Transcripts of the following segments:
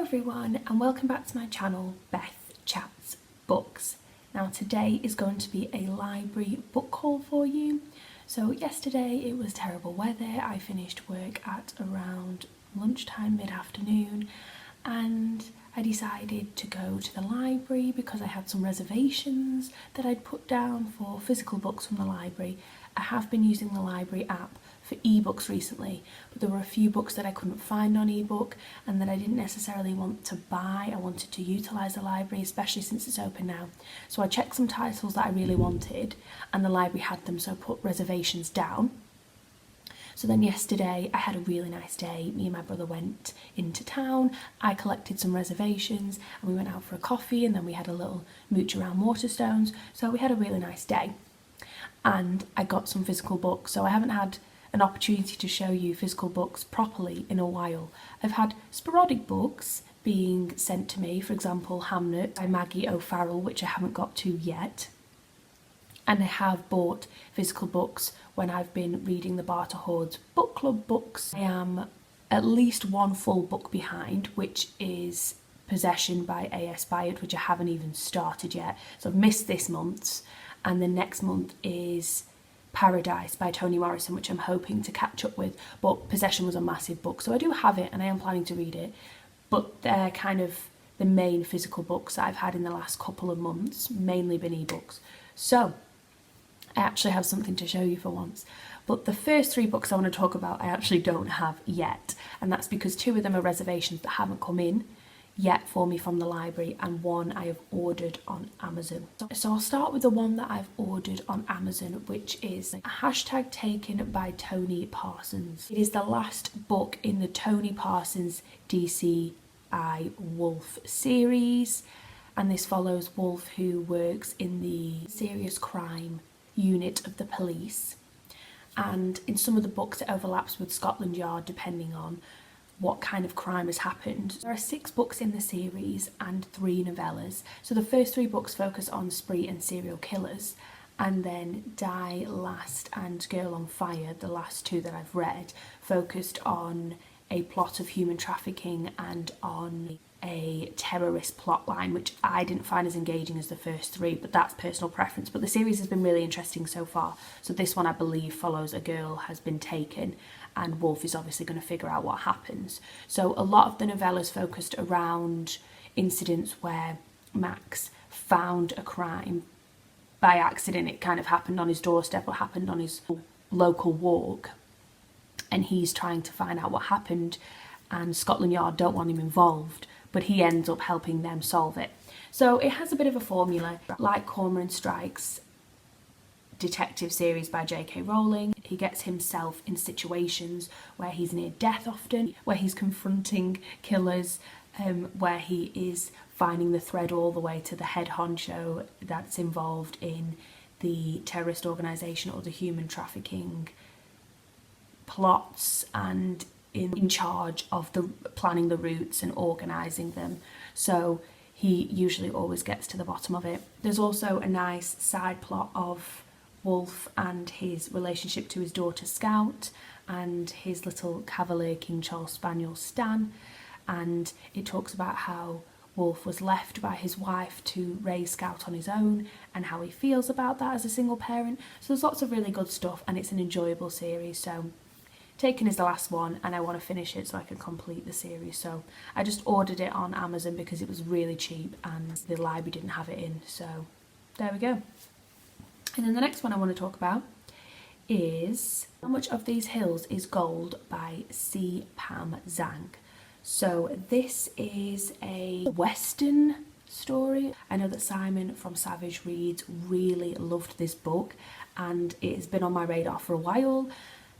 everyone and welcome back to my channel, Beth Chats Books. Now today is going to be a library book haul for you. So yesterday it was terrible weather. I finished work at around lunchtime, mid-afternoon, and I decided to go to the library because I had some reservations that I'd put down for physical books from the library. I have been using the library app for ebooks recently, but there were a few books that I couldn't find on ebook and that I didn't necessarily want to buy. I wanted to utilise the library, especially since it's open now. So I checked some titles that I really wanted and the library had them, so I put reservations down. So then yesterday I had a really nice day. Me and my brother went into town, I collected some reservations and we went out for a coffee and then we had a little mooch around Waterstones. So we had a really nice day and I got some physical books. So I haven't had an opportunity to show you physical books properly in a while. I've had sporadic books being sent to me, for example Hamnet by Maggie O'Farrell, which I haven't got to yet. And I have bought physical books when I've been reading the Barter Horde's book club books. I am at least one full book behind, which is Possession by A.S. Byatt, which I haven't even started yet. So I've missed this month's, and the next month is Paradise by Toni Morrison, which I'm hoping to catch up with, but Possession was a massive book, so I do have it and I am planning to read it, but they're kind of the main physical books that I've had in the last couple of months, mainly been ebooks. So I actually have something to show you for once, but the first three books I want to talk about I actually don't have yet, and that's because two of them are reservations that haven't come in yet for me from the library, and one I have ordered on Amazon. So I'll start with the one that I've ordered on Amazon, which is a hashtag taken by Tony Parsons. It is the last book in the Tony Parsons DCI Wolf series, and this follows Wolf, who works in the serious crime unit of the police, and in some of the books it overlaps with Scotland Yard depending on what kind of crime has happened. There are 6 books in the series and 3 novellas. So the first 3 books focus on spree and serial killers, and then Die, Last and Girl on Fire, the last 2 that I've read, focused on a plot of human trafficking and on a terrorist plotline, which I didn't find as engaging as the first 3, but that's personal preference. But the series has been really interesting so far. So this one, I believe, follows a girl has been taken and Wolf is obviously going to figure out what happens. So a lot of the novellas focused around incidents where Max found a crime by accident. It kind of happened on his doorstep or happened on his local walk, and he's trying to find out what happened, and Scotland Yard don't want him involved, but he ends up helping them solve it. So it has a bit of a formula, like Cormoran Strikes detective series by J.K. Rowling. He gets himself in situations where he's near death often, where he's confronting killers, where he is finding the thread all the way to the head honcho that's involved in the terrorist organisation or the human trafficking plots, and in charge of the planning the routes and organising them. So he usually always gets to the bottom of it. There's also a nice side plot of Wolf and his relationship to his daughter Scout and his little Cavalier King Charles Spaniel Stan, and it talks about how Wolf was left by his wife to raise Scout on his own and how he feels about that as a single parent. So there's lots of really good stuff and it's an enjoyable series. So Taken is the last one and I want to finish it so I can complete the series. So I just ordered it on Amazon because it was really cheap and the library didn't have it in, so there we go. And then the next one I want to talk about is How Much of These Hills is Gold by C. Pam Zhang. So this is a Western story. I know that Simon from Savage Reads really loved this book and it has been on my radar for a while.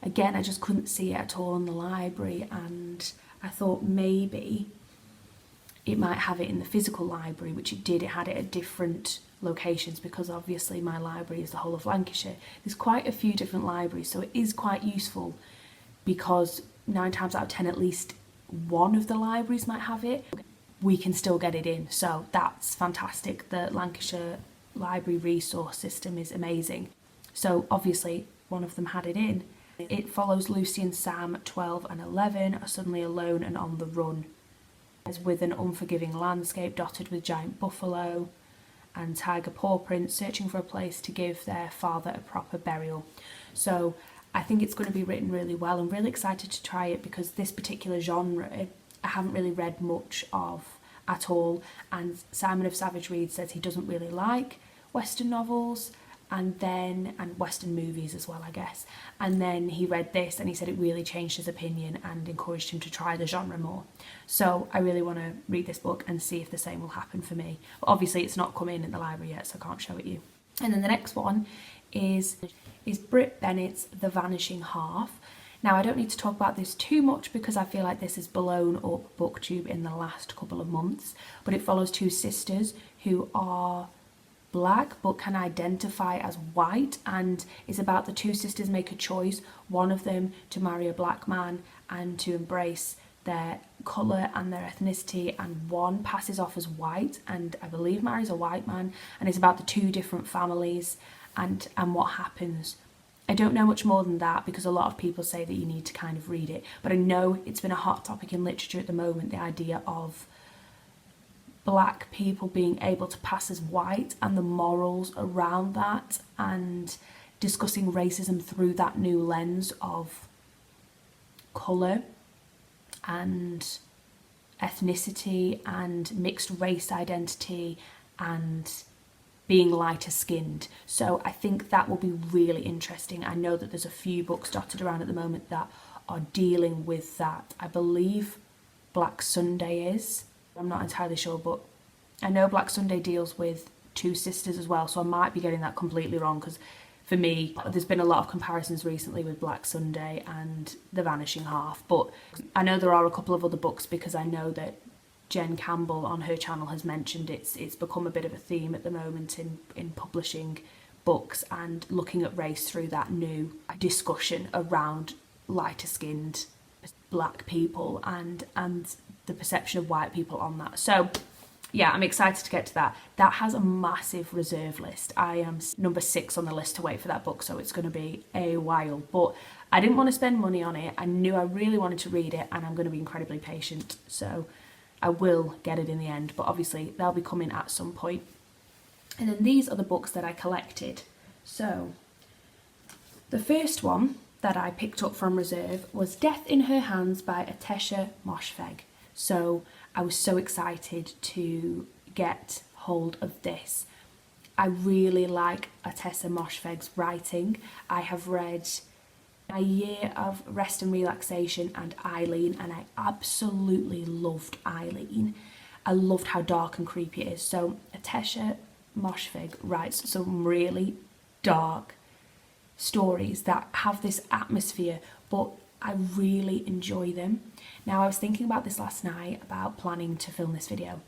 Again, I just couldn't see it at all in the library, and I thought maybe it might have it in the physical library, which it did. It had it at different locations because obviously my library is the whole of Lancashire. There's quite a few different libraries, so it is quite useful because 9 times out of 10 at least one of the libraries might have it. We can still get it in, so that's fantastic. The Lancashire library resource system is amazing. So obviously one of them had it in. It follows Lucy and Sam, 12 and 11, are suddenly alone and on the run with an unforgiving landscape dotted with giant buffalo and tiger paw prints searching for a place to give their father a proper burial. So I think it's going to be written really well. I'm really excited to try it because this particular genre I haven't really read much of at all, and Simon of Savage Reed says he doesn't really like Western novels and Western movies as well, I guess. And then he read this and he said it really changed his opinion and encouraged him to try the genre more. So I really want to read this book and see if the same will happen for me. But obviously it's not come in the library yet, so I can't show it you. And then the next one is Brit Bennett's The Vanishing Half. Now, I don't need to talk about this too much because I feel like this has blown up BookTube in the last couple of months, but it follows two sisters who are black but can identify as white, and is about the two sisters make a choice, one of them to marry a black man and to embrace their colour and their ethnicity, and one passes off as white and I believe marries a white man, and it's about the two different families and what happens. I don't know much more than that because a lot of people say that you need to kind of read it, but I know it's been a hot topic in literature at the moment, the idea of black people being able to pass as white and the morals around that, and discussing racism through that new lens of colour and ethnicity and mixed race identity and being lighter skinned. So I think that will be really interesting. I know that there's a few books dotted around at the moment that are dealing with that. I believe Black Sunday is. I'm not entirely sure, but I know Black Sunday deals with two sisters as well, so I might be getting that completely wrong because for me, there's been a lot of comparisons recently with Black Sunday and The Vanishing Half, but I know there are a couple of other books because I know that Jen Campbell on her channel has mentioned it's become a bit of a theme at the moment in publishing books and looking at race through that new discussion around lighter skinned black people and the perception of white people on that. So yeah, I'm excited to get to that. That has a massive reserve list. I am number 6 on the list to wait for that book, so it's going to be a while. But I didn't want to spend money on it. I knew I really wanted to read it, and I'm going to be incredibly patient. So I will get it in the end, but obviously they'll be coming at some point. And then these are the books that I collected. So the first one that I picked up from reserve was Death in Her Hands by Atesha Moshfegh. So I was so excited to get hold of this. I really like Atesha Moshfegh's writing. I have read A Year of Rest and Relaxation and Eileen, and I absolutely loved Eileen. I loved how dark and creepy it is. So Atesha Moshfegh writes some really dark stories that have this atmosphere, but I really enjoy them. Now, I was thinking about this last night about planning to film this video,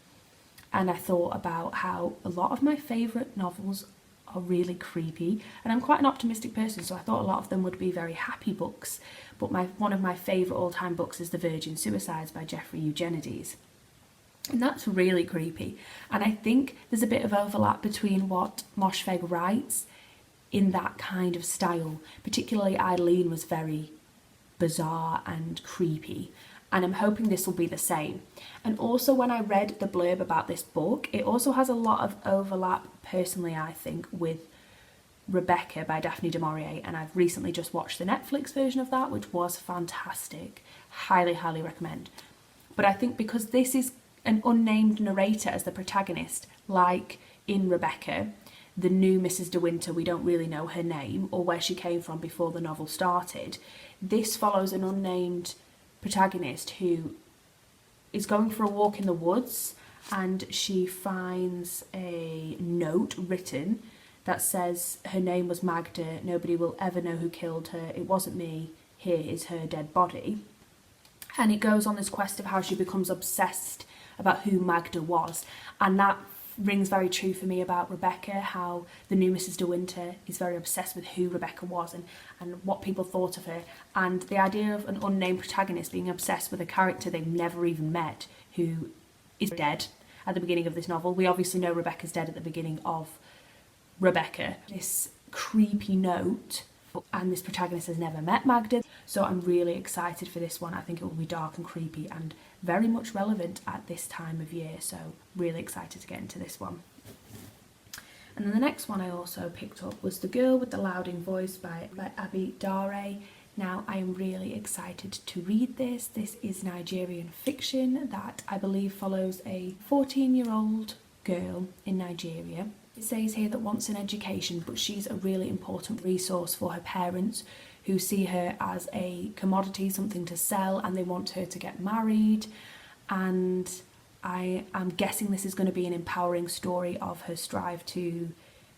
and I thought about how a lot of my favourite novels are really creepy, and I'm quite an optimistic person, so I thought a lot of them would be very happy books, but one of my favourite all-time books is The Virgin Suicides by Jeffrey Eugenides, and that's really creepy. And I think there's a bit of overlap between what Moshfegh writes in that kind of style. Particularly Eileen was very bizarre and creepy, and I'm hoping this will be the same. And also, when I read the blurb about this book, it also has a lot of overlap, personally I think, with Rebecca by Daphne du Maurier, and I've recently just watched the Netflix version of that, which was fantastic. Highly, highly recommend. But I think because this is an unnamed narrator as the protagonist, like in Rebecca, the new Mrs. De Winter, we don't really know her name or where she came from before the novel started. This follows an unnamed protagonist who is going for a walk in the woods, and she finds a note written that says her name was Magda, nobody will ever know who killed her, it wasn't me, here is her dead body. And it goes on this quest of how she becomes obsessed about who Magda was, and that rings very true for me about Rebecca, how the new Mrs. De Winter is very obsessed with who Rebecca was and what people thought of her, and the idea of an unnamed protagonist being obsessed with a character they've never even met who is dead at the beginning of this novel. We obviously know Rebecca's dead at the beginning of Rebecca. This creepy note, and this protagonist has never met Magda, so I'm really excited for this one. I think it will be dark and creepy and very much relevant at this time of year, so really excited to get into this one. And then the next one I also picked up was The Girl with the Louding Voice by Abi Dare. Now I am really excited to read this. This is Nigerian fiction that I believe follows a 14-year-old girl in Nigeria. It says here that wants an education, but she's a really important resource for her parents, who see her as a commodity, something to sell, and they want her to get married. And I am guessing this is going to be an empowering story of her strive to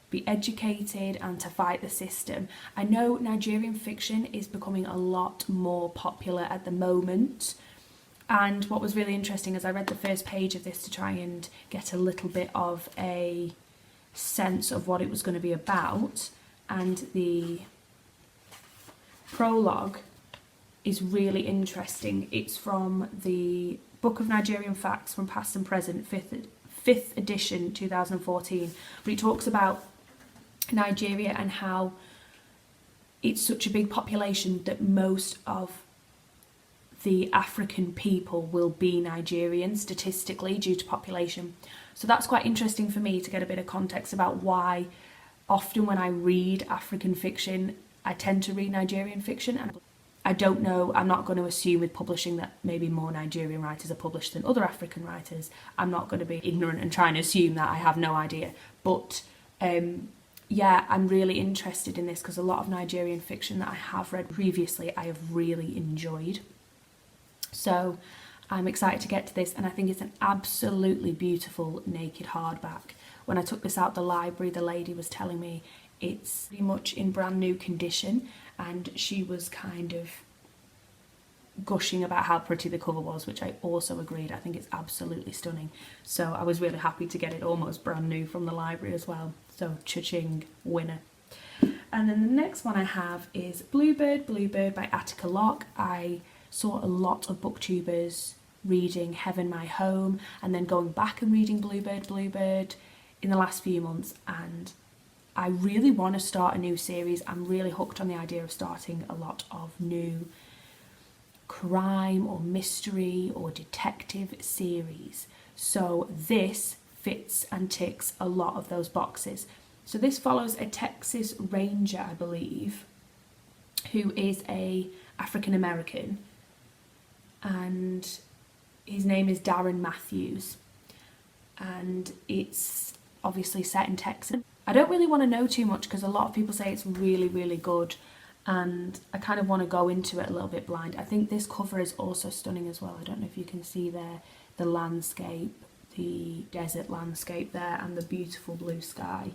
be educated and to fight the system. I know Nigerian fiction is becoming a lot more popular at the moment, and what was really interesting is I read the first page of this to try and get a little bit of a sense of what it was going to be about, and the prologue is really interesting. It's from the Book of Nigerian Facts from Past and Present, 5th edition 2014, but it talks about Nigeria and how it's such a big population that most of the African people will be Nigerian statistically due to population. So that's quite interesting for me to get a bit of context about why often when I read African fiction I tend to read Nigerian fiction. And I don't know, I'm not going to assume with publishing that maybe more Nigerian writers are published than other African writers. I'm not going to be ignorant and try and assume that. I have no idea. But yeah, I'm really interested in this because a lot of Nigerian fiction that I have read previously I have really enjoyed. So I'm excited to get to this, and I think it's an absolutely beautiful naked hardback. When I took this out the library, the lady was telling me it's pretty much in brand new condition, and she was kind of gushing about how pretty the cover was, which I also agreed. I think it's absolutely stunning. So I was really happy to get it almost brand new from the library as well. So cha-ching, winner. And then the next one I have is Bluebird by Attica Locke. I saw a lot of booktubers reading Heaven My Home and then going back and reading Bluebird in the last few months, and I really want to start a new series. I'm really hooked on the idea of starting a lot of new crime or mystery or detective series. So this fits and ticks a lot of those boxes. So this follows a Texas Ranger, I believe, who is a African American, and his name is Darren Matthews, and it's obviously set in Texas. I don't really want to know too much because a lot of people say it's really, really good, and I kind of want to go into it a little bit blind. I think this cover is also stunning as well. I don't know if you can see there the landscape, the desert landscape there, and the beautiful blue sky.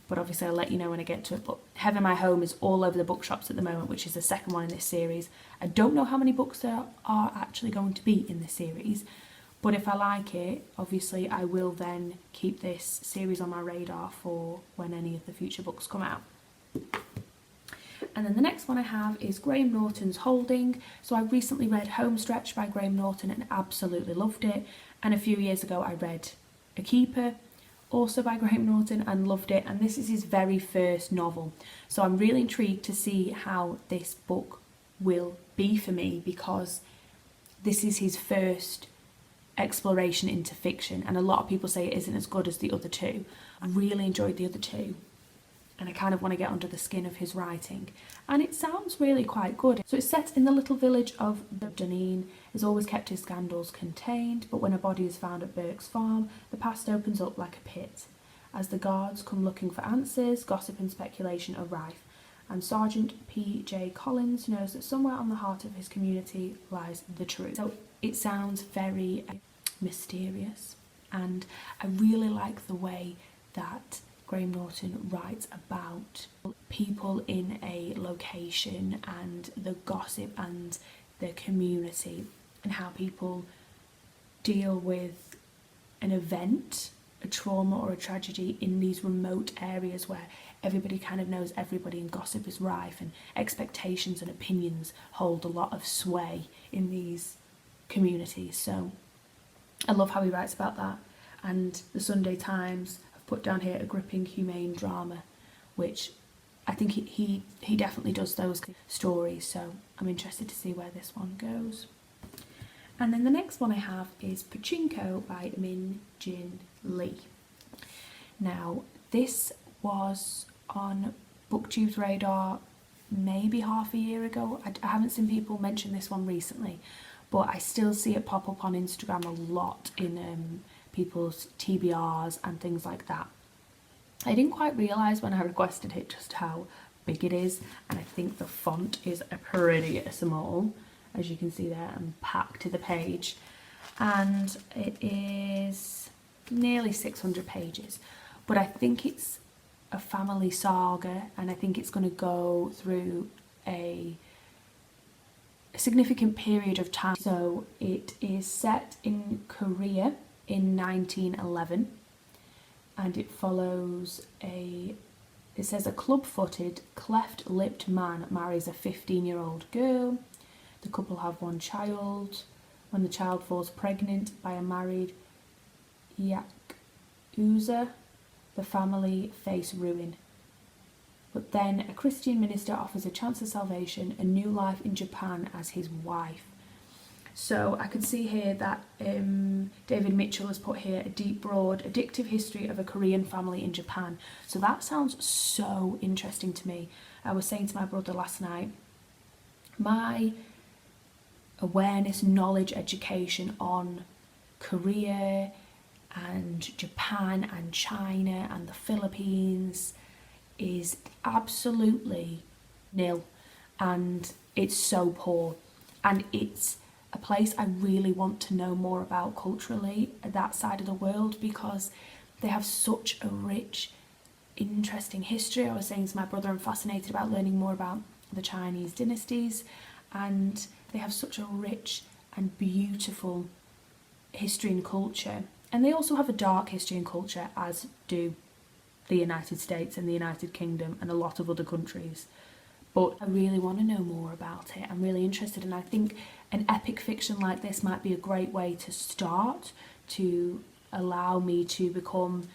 But obviously I'll let you know when I get to it. But Heaven My Home is all over the bookshops at the moment, which is the second one in this series. I don't know how many books there are actually going to be in this series, but if I like it, obviously I will then keep this series on my radar for when any of the future books come out. And then the next one I have is Graham Norton's Holding. So I recently read Homestretch by Graham Norton and absolutely loved it. And a few years ago I read A Keeper, also by Graham Norton, and loved it. And this is his very first novel. So I'm really intrigued to see how this book will be for me, because this is his first exploration into fiction, and a lot of people say it isn't as good as the other two. I really enjoyed the other two, and I kind of want to get under the skin of his writing, and it sounds really quite good. So it's set in the little village of Dunedin, has always kept his scandals contained, but when a body is found at Burke's farm, the past opens up like a pit. As the guards come looking for answers, gossip and speculation are rife, and Sergeant P.J. Collins knows that somewhere on the heart of his community lies the truth. So it sounds very mysterious, and I really like the way that Graham Norton writes about people in a location and the gossip and the community, and how people deal with an event, a trauma or a tragedy in these remote areas where everybody kind of knows everybody and gossip is rife and expectations and opinions hold a lot of sway in these communities. So I love how he writes about that. And the Sunday Times have put down here a gripping humane drama, which I think he definitely does those stories, so I'm interested to see where this one goes. And then the next one I have is Pachinko by Min Jin Lee. Now, this was on BookTube's radar maybe half a year ago. I haven't seen people mention this one recently, but I still see it pop up on Instagram a lot in people's TBRs and things like that. I didn't quite realise when I requested it just how big it is, and I think the font is pretty small, as you can see there, and packed to the page, and it is nearly 600 pages, but I think it's a family saga, and I think it's going to go through a significant period of time. So it is set in Korea in 1911, and it follows it says a club-footed, cleft-lipped man marries a 15-year-old girl. The couple have one child. When the child falls pregnant by a married yakuza, the family face ruin. But then a Christian minister offers a chance of salvation, a new life in Japan as his wife. So I can see here that David Mitchell has put here a deep, broad, addictive history of a Korean family in Japan. So that sounds so interesting to me. I was saying to my brother last night, my awareness, knowledge, education on Korea and Japan and China and the Philippines is absolutely nil, and it's so poor, and it's a place I really want to know more about culturally, that side of the world, because they have such a rich, interesting history. I was saying to my brother, I'm fascinated about learning more about the Chinese dynasties, and they have such a rich and beautiful history and culture. And they also have a dark history and culture, as do the United States and the United Kingdom and a lot of other countries. But I really want to know more about it. I'm really interested, and I think an epic fiction like this might be a great way to start, to allow me to become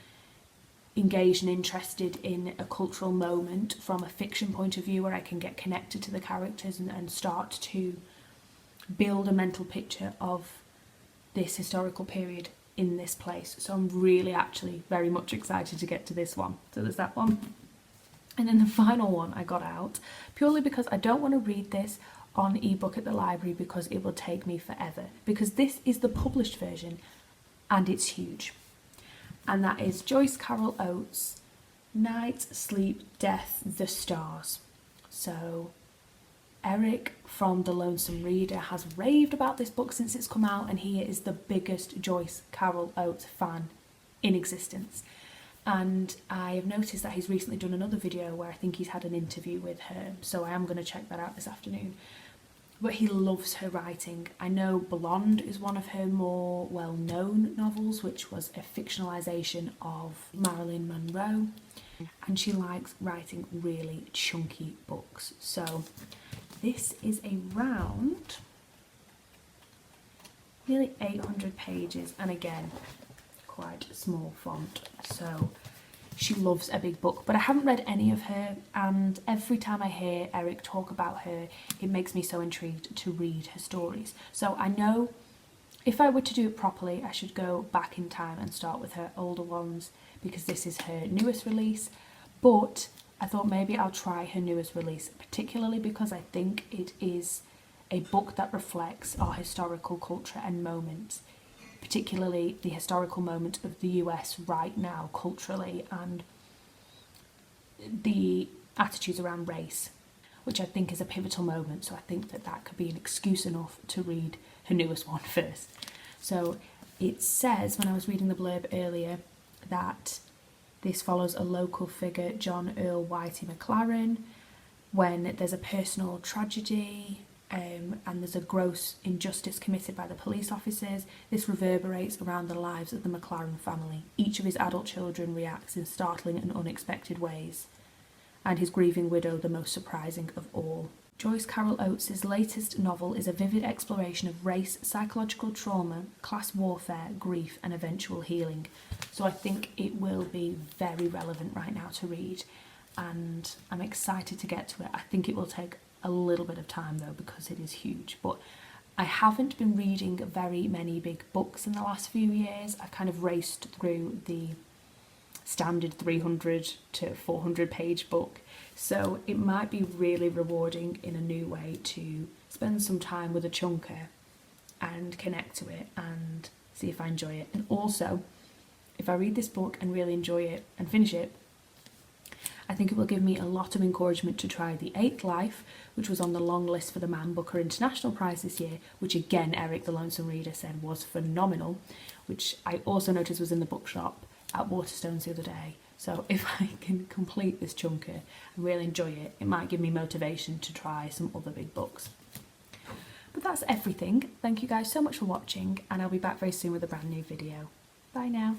engaged and interested in a cultural moment from a fiction point of view, where I can get connected to the characters and start to build a mental picture of this historical period in this place. So I'm really actually very much excited to get to this one. So there's that one. And then the final one I got out purely because I don't want to read this on ebook at the library, because it will take me forever, because this is the published version and it's huge. And that is Joyce Carol Oates' Night, Sleep, Death, the Stars. So Eric from The Lonesome Reader has raved about this book since it's come out, and he is the biggest Joyce Carol Oates fan in existence. And I have noticed that he's recently done another video where I think he's had an interview with her, so I am going to check that out this afternoon. But he loves her writing. I know Blonde is one of her more well-known novels, which was a fictionalisation of Marilyn Monroe, and she likes writing really chunky books. So this is around nearly 800 pages, and again, quite a small font. So she loves a big book, but I haven't read any of her, and every time I hear Eric talk about her, it makes me so intrigued to read her stories. So I know if I were to do it properly, I should go back in time and start with her older ones, because this is her newest release. But I thought maybe I'll try her newest release, particularly because I think it is a book that reflects our historical culture and moments, particularly the historical moment of the US right now culturally, and the attitudes around race, which I think is a pivotal moment. So I think that that could be an excuse enough to read her newest one first. So it says, when I was reading the blurb earlier, that this follows a local figure, John Earl Whitey McLaren, when there's a personal tragedy, and there's a gross injustice committed by the police officers. This reverberates around the lives of the McLaren family. Each of his adult children reacts in startling and unexpected ways, and his grieving widow the most surprising of all. Joyce Carol Oates' latest novel is a vivid exploration of race, psychological trauma, class warfare, grief, and eventual healing. So I think it will be very relevant right now to read, and I'm excited to get to it. I think it will take a little bit of time though, because it is huge, but I haven't been reading very many big books in the last few years. I've kind of raced through the standard 300 to 400 page book, so it might be really rewarding in a new way to spend some time with a chunker and connect to it and see if I enjoy it. And also, if I read this book and really enjoy it and finish it, I think it will give me a lot of encouragement to try The Eighth Life, which was on the long list for the Man Booker International Prize this year, which again Eric the Lonesome Reader said was phenomenal, which I also noticed was in the bookshop at Waterstones the other day. So if I can complete this chunker and really enjoy it, it might give me motivation to try some other big books. But that's everything. Thank you guys so much for watching, and I'll be back very soon with a brand new video. Bye now.